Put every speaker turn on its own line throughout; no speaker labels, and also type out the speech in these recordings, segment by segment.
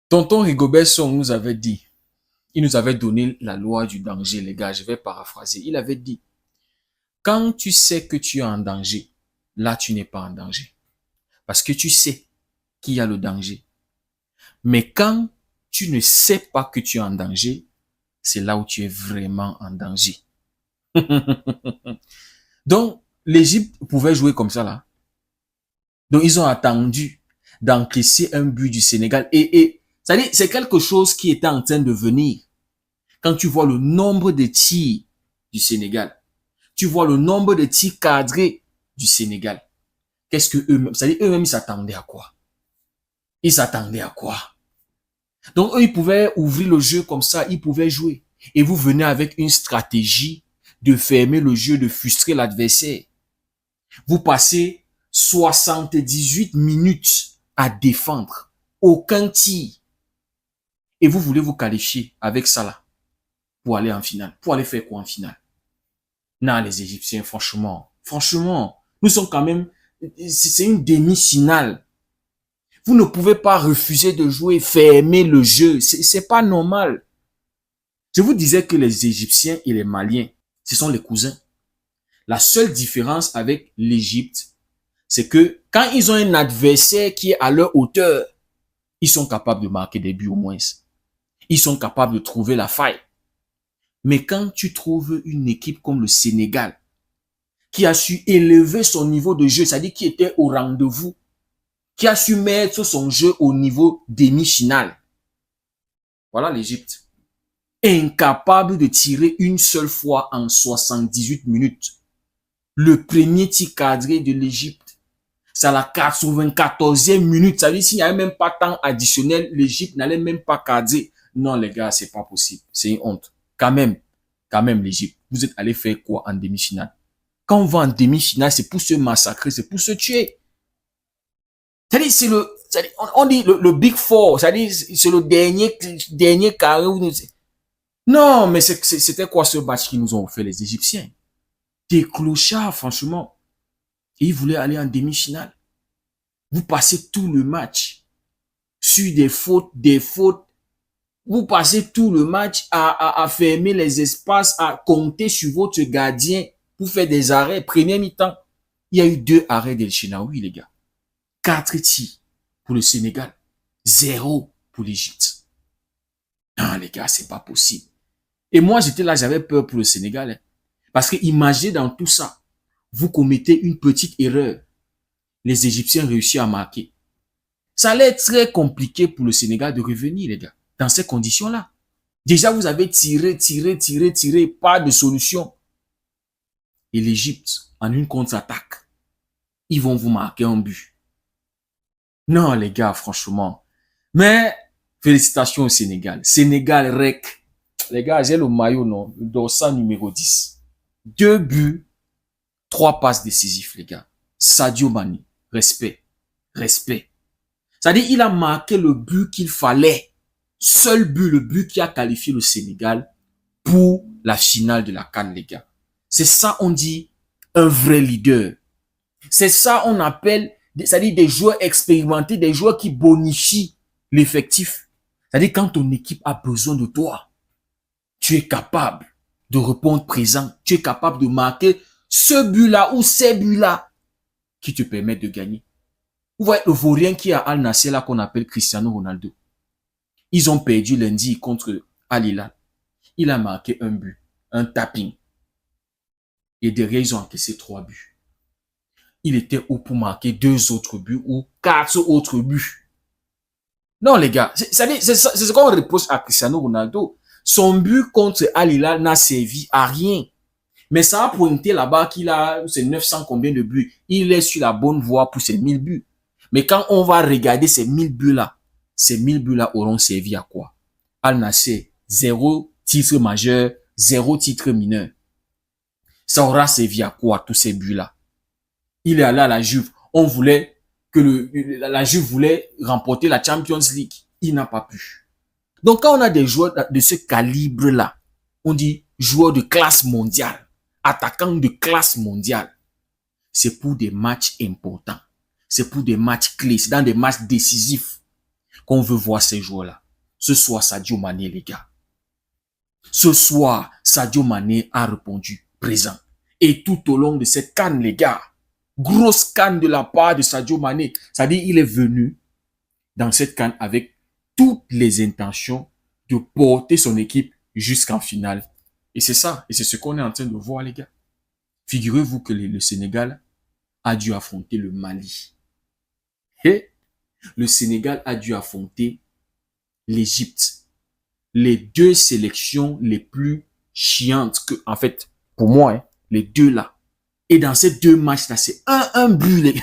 Tonton Rigobert Song nous avait dit, il nous avait donné la loi du danger, les gars, je vais paraphraser. Il avait dit, quand tu sais que tu es en danger, là tu n'es pas en danger. Parce que tu sais qu'il y a le danger. Mais quand tu ne sais pas que tu es en danger, c'est là où tu es vraiment en danger. Donc, l'Égypte pouvait jouer comme ça là. Donc, ils ont attendu d'encaisser un but du Sénégal. C'est-à-dire, c'est quelque chose qui était en train de venir. Quand tu vois le nombre de tirs du Sénégal, tu vois le nombre de tirs cadrés du Sénégal. Qu'est-ce que eux-mêmes, c'est-à-dire eux-mêmes, ils s'attendaient à quoi? Ils s'attendaient à quoi? Donc, eux, ils pouvaient ouvrir le jeu comme ça, ils pouvaient jouer. Et vous venez avec une stratégie de fermer le jeu, de frustrer l'adversaire. Vous passez 78 minutes à défendre. Aucun tir. Et vous voulez vous qualifier avec ça là pour aller en finale. Pour aller faire quoi en finale? Non, les Égyptiens, franchement, nous sommes quand même, c'est une demi-finale. Vous ne pouvez pas refuser de jouer, fermer le jeu. C'est pas normal. Je vous disais que les Égyptiens et les Maliens, ce sont les cousins. La seule différence avec l'Égypte, c'est que quand ils ont un adversaire qui est à leur hauteur, ils sont capables de marquer des buts au moins. Ils sont capables de trouver la faille. Mais quand tu trouves une équipe comme le Sénégal, qui a su élever son niveau de jeu, c'est-à-dire qui était au rendez-vous, qui a su mettre son jeu au niveau demi-finale. Voilà l'Égypte. Incapable de tirer une seule fois en 78 minutes. Le premier tir cadré de l'Égypte, c'est à la 94e minute. Ça veut dire s'il n'y avait même pas temps additionnel, l'Égypte n'allait même pas cadrer. Non les gars, c'est pas possible. C'est une honte. Quand même l'Égypte. Vous êtes allé faire quoi en demi-finale? Quand on va en demi-finale, c'est pour se massacrer, c'est pour se tuer. C'est-à-dire, on dit le Big Four, c'est-à-dire, c'est le dernier carré. Non, mais c'était quoi ce match qu'ils nous ont fait les Égyptiens? Des clochards, franchement. Et ils voulaient aller en demi-finale. Vous passez tout le match sur des fautes. Vous passez tout le match à fermer les espaces, à compter sur votre gardien pour faire des arrêts. Première mi-temps, il y a eu 2 arrêts d'El Shenaoui, les gars. 4 tirs pour le Sénégal. 0 pour l'Égypte. Non, les gars, c'est pas possible. Et moi, j'étais là, j'avais peur pour le Sénégal. Hein. Parce que imaginez dans tout ça, vous commettez une petite erreur. Les Égyptiens réussissent à marquer. Ça allait être très compliqué pour le Sénégal de revenir, les gars, dans ces conditions-là. Déjà, vous avez tiré, pas de solution. Et l'Égypte, en une contre-attaque, ils vont vous marquer un but. Non, les gars, franchement. Mais, félicitations au Sénégal. Sénégal rec. Les gars, j'ai le maillot, non? Le dorsal numéro 10. 2 buts, 3 passes décisives, les gars. Sadio Mane. Respect. C'est-à-dire, il a marqué le but qu'il fallait. Seul but, le but qui a qualifié le Sénégal pour la finale de la CAN, les gars. C'est ça, on dit, un vrai leader. C'est ça, on appelle, c'est-à-dire des joueurs expérimentés, des joueurs qui bonifient l'effectif. C'est-à-dire, quand ton équipe a besoin de toi, tu es capable de répondre présent. Tu es capable de marquer ce but-là ou ces buts-là qui te permettent de gagner. Vous voyez le vaurien qui est à Al Nassr là qu'on appelle Cristiano Ronaldo. Ils ont perdu lundi contre Al Hilal. Il a marqué un but, un tapping. Et derrière, ils ont encaissé 3 buts. Il était haut pour marquer 2 autres buts ou 4 autres buts. Non, les gars, c'est ce qu'on reproche à Cristiano Ronaldo. Son but contre Al Hilal n'a servi à rien. Mais ça a pointé là-bas qu'il a ses 900 combien de buts. Il est sur la bonne voie pour ses 1000 buts. Mais quand on va regarder ces 1000 buts-là, ces 1000 buts-là auront servi à quoi? Al Nassr, 0 titre majeur, 0 titre mineur. Ça aura servi à quoi, tous ces buts-là? Il est allé à la Juve. On voulait que la Juve voulait remporter la Champions League. Il n'a pas pu. Donc, quand on a des joueurs de ce calibre-là, on dit joueurs de classe mondiale, attaquants de classe mondiale. C'est pour des matchs importants. C'est pour des matchs clés. C'est dans des matchs décisifs qu'on veut voir ces joueurs-là. Ce soir, Sadio Mané, les gars. Ce soir, Sadio Mané a répondu présent. Et tout au long de cette CAN, les gars, grosse CAN de la part de Sadio Mané. C'est-à-dire, il est venu dans cette CAN avec toutes les intentions de porter son équipe jusqu'en finale. Et c'est ça. Et c'est ce qu'on est en train de voir, les gars. Figurez-vous que le Sénégal a dû affronter le Mali. Et le Sénégal a dû affronter l'Égypte. Les deux sélections les plus chiantes que, en fait, pour moi, hein, les deux là. Et dans ces deux matchs là, c'est un but, les...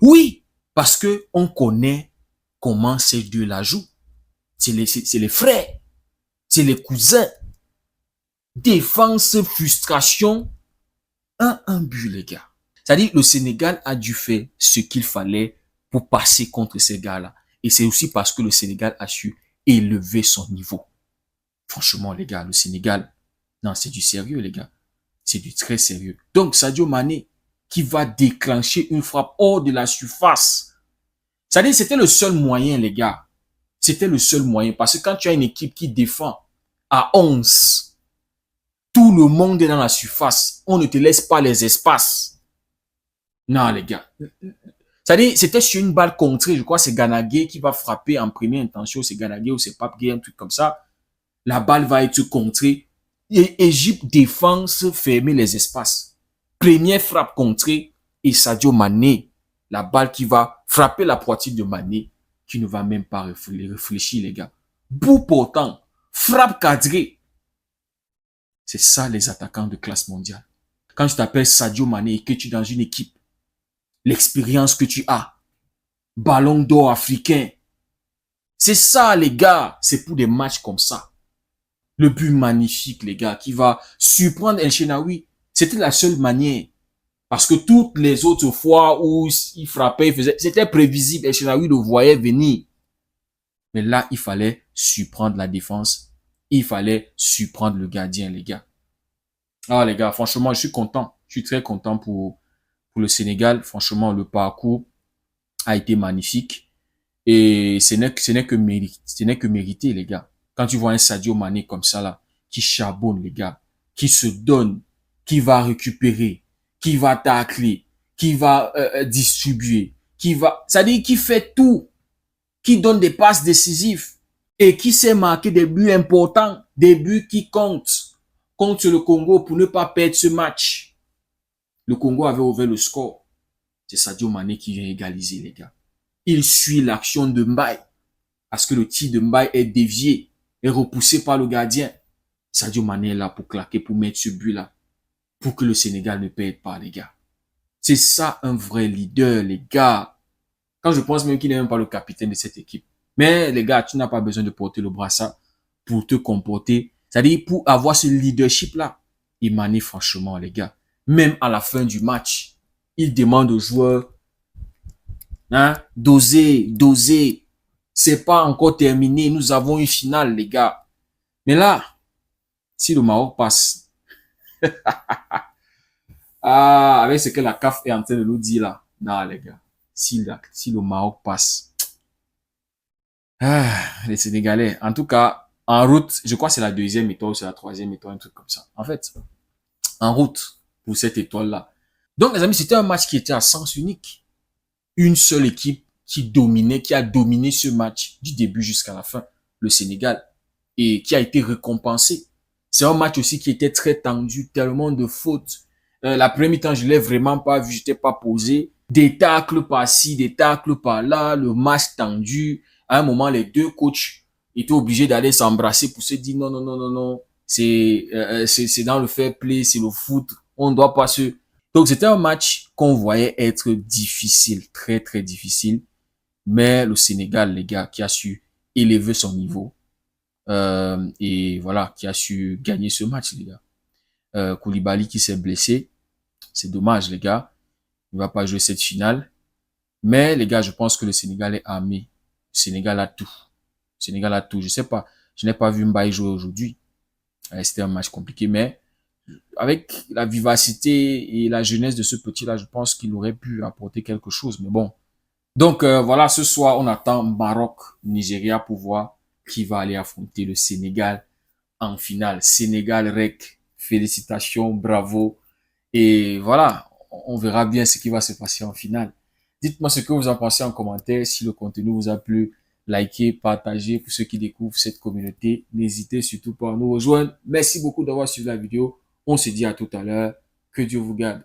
Oui, parce que on connaît comment ces deux là jouent. C'est les frères, c'est les cousins. Défense, frustration, un but, les gars. C'est-à-dire, le Sénégal a dû faire ce qu'il fallait pour passer contre ces gars-là. Et c'est aussi parce que le Sénégal a su élever son niveau. Franchement, les gars, le Sénégal, non, c'est du sérieux, les gars. C'est du très sérieux. Donc, Sadio Mané, qui va déclencher une frappe hors de la surface. C'est-à-dire, c'était le seul moyen, les gars. C'était le seul moyen. Parce que quand tu as une équipe qui défend à 11, tout le monde est dans la surface. On ne te laisse pas les espaces. Non, les gars. C'est-à-dire, c'était sur une balle contrée. Je crois que c'est Ganagé qui va frapper en première intention. C'est Ganagé ou c'est Pape Gueye, un truc comme ça. La balle va être contrée. Et Égypte défense fermer les espaces. Première frappe contrée et Sadio Mané. La balle qui va frapper la poitrine de Mané qui ne va même pas réfléchir, les gars. Bout portant. Frappe cadrée. C'est ça les attaquants de classe mondiale. Quand tu t'appelles Sadio Mané et que tu es dans une équipe, l'expérience que tu as, ballon d'or africain, c'est ça les gars, c'est pour des matchs comme ça. Le but magnifique les gars, qui va surprendre El Shenaoui, c'était la seule manière. Parce que toutes les autres fois où il frappait, il faisait, c'était prévisible, El Shenaoui le voyait venir. Mais là, il fallait surprendre la défense, il fallait surprendre le gardien les gars. Ah les gars, franchement, je suis content, je suis très content pour le Sénégal. Franchement, le parcours a été magnifique. Et ce n'est que mérité, les gars. Quand tu vois un Sadio Mané comme ça, là, qui charbonne, les gars, qui se donne, qui va récupérer, qui va tacler, qui va distribuer, c'est-à-dire qui fait tout, qui donne des passes décisives et qui sait marquer des buts importants, des buts qui comptent contre le Congo pour ne pas perdre ce match. Le Congo avait ouvert le score. C'est Sadio Mané qui vient égaliser, les gars. Il suit l'action de Mbaye. Parce que le tir de Mbaye est dévié, est repoussé par le gardien. Sadio Mané est là pour claquer, pour mettre ce but-là. Pour que le Sénégal ne perde pas, les gars. C'est ça un vrai leader, les gars. Quand je pense même qu'il n'est même pas le capitaine de cette équipe. Mais les gars, tu n'as pas besoin de porter le brassard pour te comporter. C'est-à-dire pour avoir ce leadership-là. Il manie franchement, les gars. Même à la fin du match, il demande aux joueurs, hein, doser. C'est pas encore terminé. Nous avons une finale, les gars. Mais là, si le Maroc passe, ah, avec ce que la CAF est en train de nous dire là, non, les gars, si le Maroc passe, ah, les Sénégalais, en tout cas, en route, je crois que c'est la deuxième étoile ou c'est la troisième étoile, un truc comme ça. En fait, en route pour cette étoile-là. Donc, les amis, c'était un match qui était à sens unique. Une seule équipe qui dominait, qui a dominé ce match du début jusqu'à la fin, le Sénégal, et qui a été récompensé. C'est un match aussi qui était très tendu, tellement de fautes. La première temps, je l'ai vraiment pas vu, j'étais pas posé. Des tacles par-ci, des tacles par-là, le match tendu. À un moment, les deux coachs étaient obligés d'aller s'embrasser pour se dire non. C'est dans le fair play, c'est le foot. On ne doit pas se... Donc, c'était un match qu'on voyait être difficile, très, très difficile. Mais le Sénégal, les gars, qui a su élever son niveau. Et voilà, qui a su gagner ce match, les gars. Koulibaly qui s'est blessé. C'est dommage, les gars. Il va pas jouer cette finale. Mais, les gars, je pense que le Sénégal est armé. Le Sénégal a tout. Le Sénégal a tout. Je sais pas. Je n'ai pas vu Mbaye jouer aujourd'hui. C'était un match compliqué, mais avec la vivacité et la jeunesse de ce petit-là, je pense qu'il aurait pu apporter quelque chose. Mais bon, Donc voilà, ce soir, on attend Maroc-Nigeria pour voir qui va aller affronter le Sénégal en finale. Sénégal REC, félicitations, bravo. Et voilà, on verra bien ce qui va se passer en finale. Dites-moi ce que vous en pensez en commentaire. Si le contenu vous a plu, likez, partagez pour ceux qui découvrent cette communauté. N'hésitez surtout pas à nous rejoindre. Merci beaucoup d'avoir suivi la vidéo. On se dit à tout à l'heure. Que Dieu vous garde.